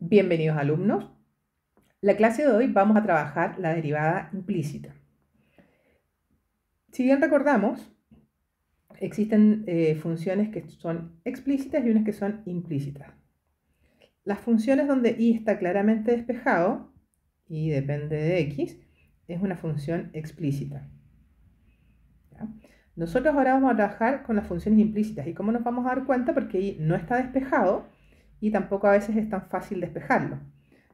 Bienvenidos alumnos. La clase de hoy vamos a trabajar la derivada implícita. Si bien recordamos, existen funciones que son explícitas y unas que son implícitas. Las funciones donde y está claramente despejado, y depende de x, es una función explícita. ¿Ya? Nosotros ahora vamos a trabajar con las funciones implícitas. ¿Y cómo nos vamos a dar cuenta? Porque y no está despejado y tampoco a veces es tan fácil despejarlo.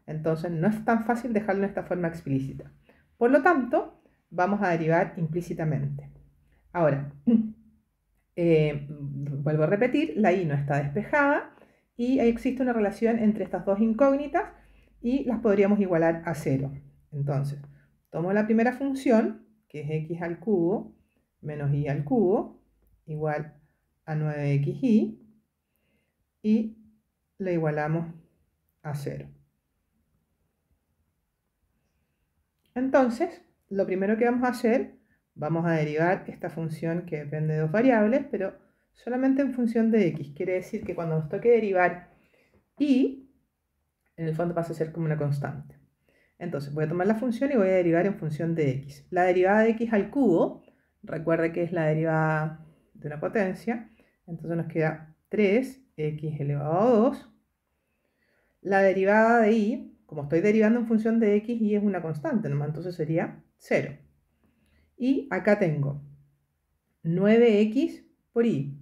Entonces no es tan fácil dejarlo en esta forma explícita. Por lo tanto, vamos a derivar implícitamente. Ahora, vuelvo a repetir, la i no está despejada y existe una relación entre estas dos incógnitas y las podríamos igualar a 0. Entonces, tomo la primera función, que es x al cubo menos y al cubo, igual a 9xy, y la igualamos a 0. Entonces, lo primero que vamos a hacer, vamos a derivar esta función que depende de dos variables, pero solamente en función de x. Quiere decir que cuando nos toque derivar y, en el fondo pasa a ser como una constante. Entonces, voy a tomar la función y voy a derivar en función de x. La derivada de x al cubo, recuerda que es la derivada de una potencia, entonces nos queda 3x elevado a 2. La derivada de y, como estoy derivando en función de x, y es una constante nomás, entonces sería 0. Y acá tengo 9x por y.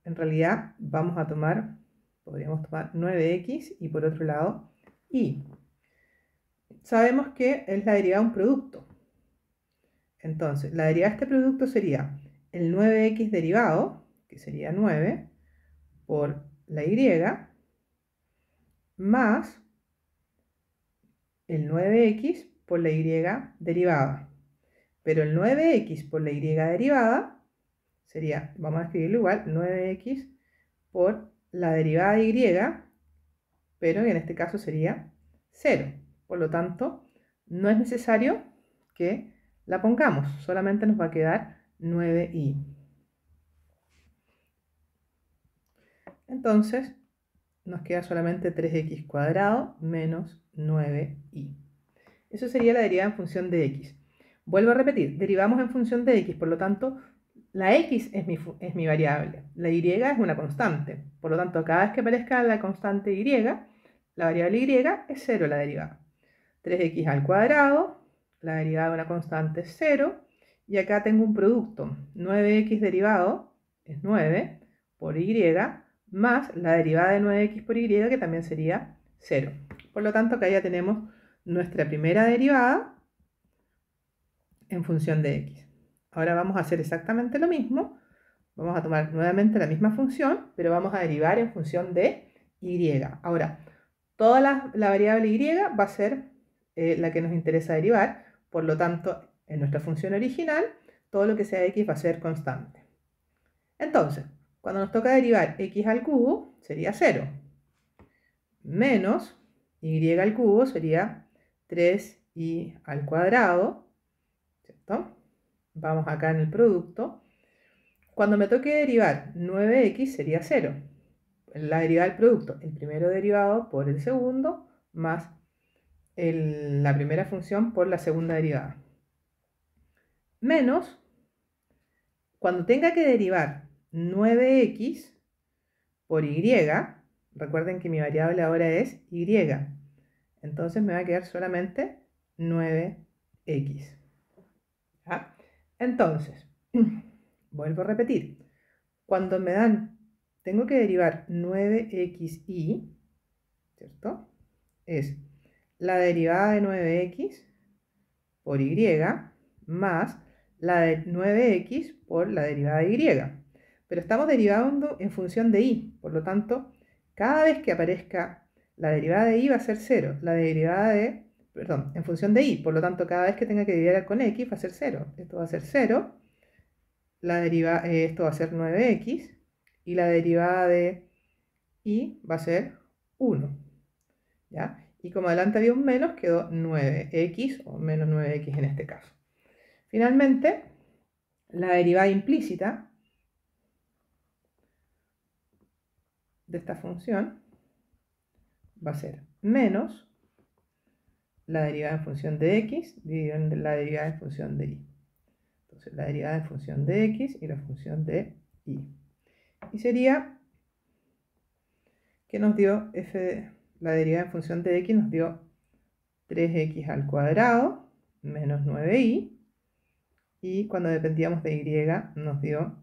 En realidad podríamos tomar 9x y por otro lado y. Sabemos que es la derivada de un producto. Entonces, la derivada de este producto sería el 9x derivado, que sería 9, por la y, más el 9x por la y derivada. Pero el 9x por la y derivada sería, vamos a escribirlo igual, 9x por la derivada de y, pero en este caso sería 0. Por lo tanto, no es necesario que la pongamos, solamente nos va a quedar 9y. Entonces, nos queda solamente 3x cuadrado menos 9y. Eso sería la derivada en función de x. Vuelvo a repetir, derivamos en función de x, por lo tanto, la x es mi variable, la y es una constante. Por lo tanto, cada vez que aparezca la constante y, la variable y es 0 la derivada. 3x al cuadrado, la derivada de una constante es 0, y acá tengo un producto, 9x derivado es 9 por y, más la derivada de 9x por y, que también sería 0. Por lo tanto, acá ya tenemos nuestra primera derivada en función de x. Ahora vamos a hacer exactamente lo mismo. Vamos a tomar nuevamente la misma función, pero vamos a derivar en función de y. Ahora, toda la variable y va a ser la que nos interesa derivar. Por lo tanto, en nuestra función original, todo lo que sea x va a ser constante. Entonces, cuando nos toca derivar x al cubo, sería 0. Menos y al cubo sería 3y al cuadrado, ¿cierto? Vamos acá en el producto. Cuando me toque derivar 9x sería 0. La derivada del producto, el primero derivado por el segundo, más la primera función por la segunda derivada. Menos, cuando tenga que derivar 9x por y, recuerden que mi variable ahora es y, entonces me va a quedar solamente 9x. ¿Ya? Entonces, vuelvo a repetir, cuando me dan, tengo que derivar 9xy, ¿cierto? Es la derivada de 9x por y más la de 9x por la derivada de y. Pero estamos derivando en función de y, por lo tanto, cada vez que aparezca la derivada de y va a ser 0, la derivada de, perdón, en función de y, por lo tanto, cada vez que tenga que derivar con x va a ser 0. Esto va a ser 0, esto va a ser 9x, y la derivada de y va a ser 1. ¿Ya? Y como adelante había un menos, quedó 9x, o menos 9x en este caso. Finalmente, la derivada implícita de esta función va a ser menos la derivada en función de x dividido en la derivada en función de y. Entonces la derivada en función de x y la función de y. Y sería que nos dio la derivada en función de x nos dio 3x al cuadrado menos 9y. Y cuando dependíamos de y nos dio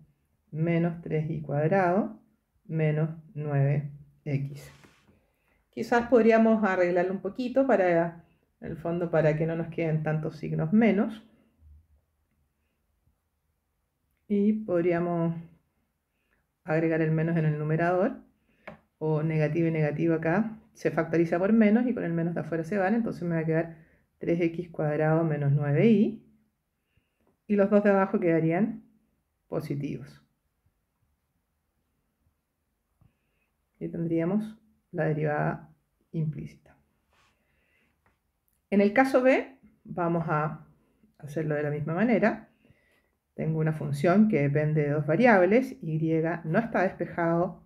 menos 3y cuadrado menos 9x. Quizás podríamos arreglarlo un poquito para, en el fondo, para que no nos queden tantos signos menos. Y podríamos agregar el menos en el numerador, o negativo y negativo acá se factoriza por menos y con el menos de afuera se van, entonces me va a quedar 3x cuadrado menos 9y. Y los dos de abajo quedarían positivos. Y tendríamos la derivada implícita. En el caso B, vamos a hacerlo de la misma manera. Tengo una función que depende de dos variables, y no está despejado,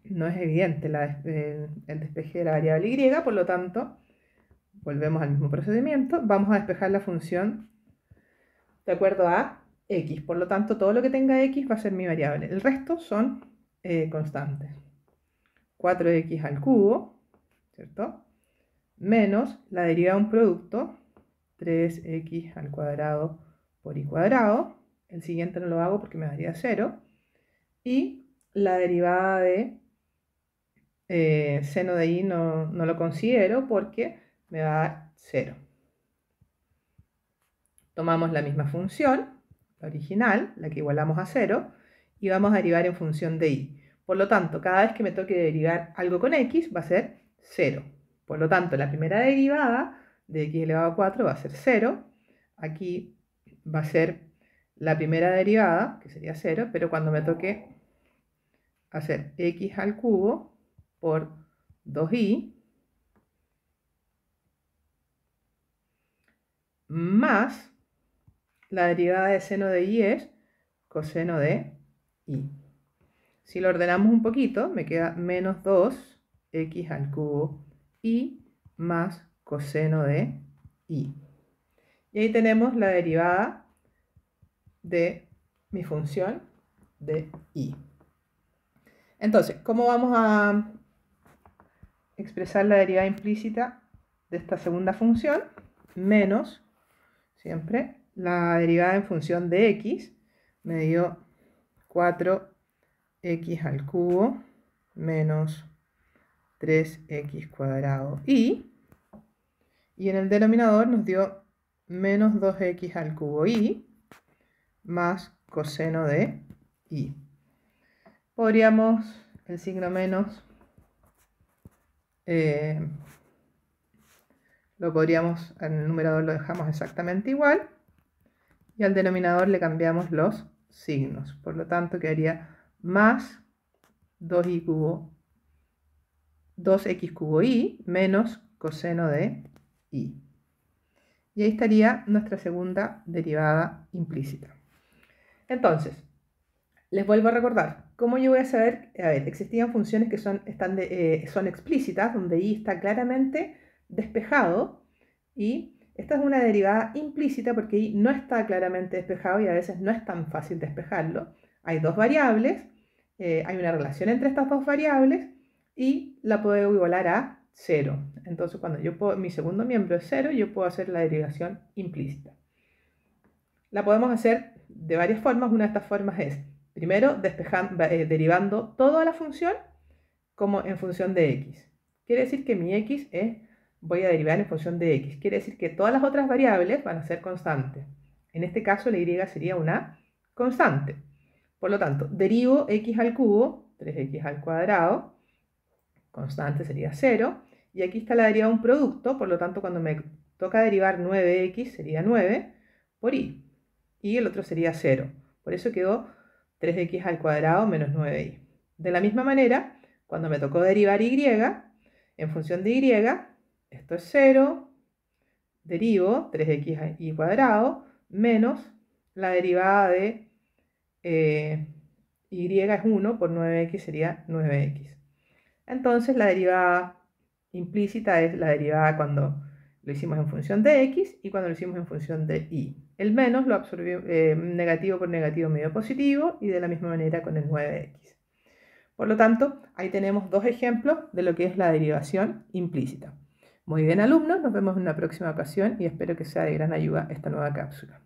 no es evidente el despeje de la variable y, por lo tanto, volvemos al mismo procedimiento, vamos a despejar la función de acuerdo a x, por lo tanto todo lo que tenga x va a ser mi variable, el resto son constantes. 4x al cubo, ¿cierto? Menos la derivada de un producto, 3x al cuadrado por y cuadrado, el siguiente no lo hago porque me daría 0, y la derivada de seno de y no lo considero porque me va a dar 0. Tomamos la misma función, la original, la que igualamos a 0, y vamos a derivar en función de y. Por lo tanto, cada vez que me toque derivar algo con x va a ser 0. Por lo tanto, la primera derivada de x elevado a 4 va a ser 0. Aquí va a ser la primera derivada, que sería 0, pero cuando me toque hacer x al cubo por 2y más la derivada de seno de y es coseno de y. Si lo ordenamos un poquito, me queda menos 2x al cubo y más coseno de y. Y ahí tenemos la derivada de mi función de y. Entonces, ¿cómo vamos a expresar la derivada implícita de esta segunda función? Menos, siempre, la derivada en función de x me dio 4x al cubo menos 3x cuadrado y en el denominador nos dio menos 2x al cubo y más coseno de y. Podríamos, el signo menos, lo podríamos, en el numerador lo dejamos exactamente igual, y al denominador le cambiamos los signos. Por lo tanto, quedaría más 2x cubo y menos coseno de y. Y ahí estaría nuestra segunda derivada implícita. Entonces, les vuelvo a recordar, ¿cómo yo voy a saber? A ver, existían funciones que son explícitas, donde y está claramente despejado, y esta es una derivada implícita porque y no está claramente despejado y a veces no es tan fácil despejarlo. Hay dos variables, hay una relación entre estas dos variables y la puedo igualar a 0. Entonces, cuando mi segundo miembro es 0, yo puedo hacer la derivación implícita. La podemos hacer de varias formas. Una de estas formas es, primero, derivando toda la función como en función de x. Quiere decir que mi x voy a derivar en función de x. Quiere decir que todas las otras variables van a ser constantes. En este caso, la y sería una constante. Por lo tanto, derivo x al cubo, 3x al cuadrado, constante sería 0, y aquí está la derivada de un producto, por lo tanto, cuando me toca derivar 9x sería 9 por y. Y el otro sería 0. Por eso quedó 3x al cuadrado menos 9y. De la misma manera, cuando me tocó derivar y, en función de y, esto es 0, derivo 3x y cuadrado menos la derivada de y es 1 por 9x sería 9x. Entonces la derivada implícita es la derivada cuando lo hicimos en función de x y cuando lo hicimos en función de y. El menos lo absorbió negativo por negativo medio positivo y de la misma manera con el 9x. Por lo tanto, ahí tenemos dos ejemplos de lo que es la derivación implícita. Muy bien, alumnos, nos vemos en una próxima ocasión y espero que sea de gran ayuda esta nueva cápsula.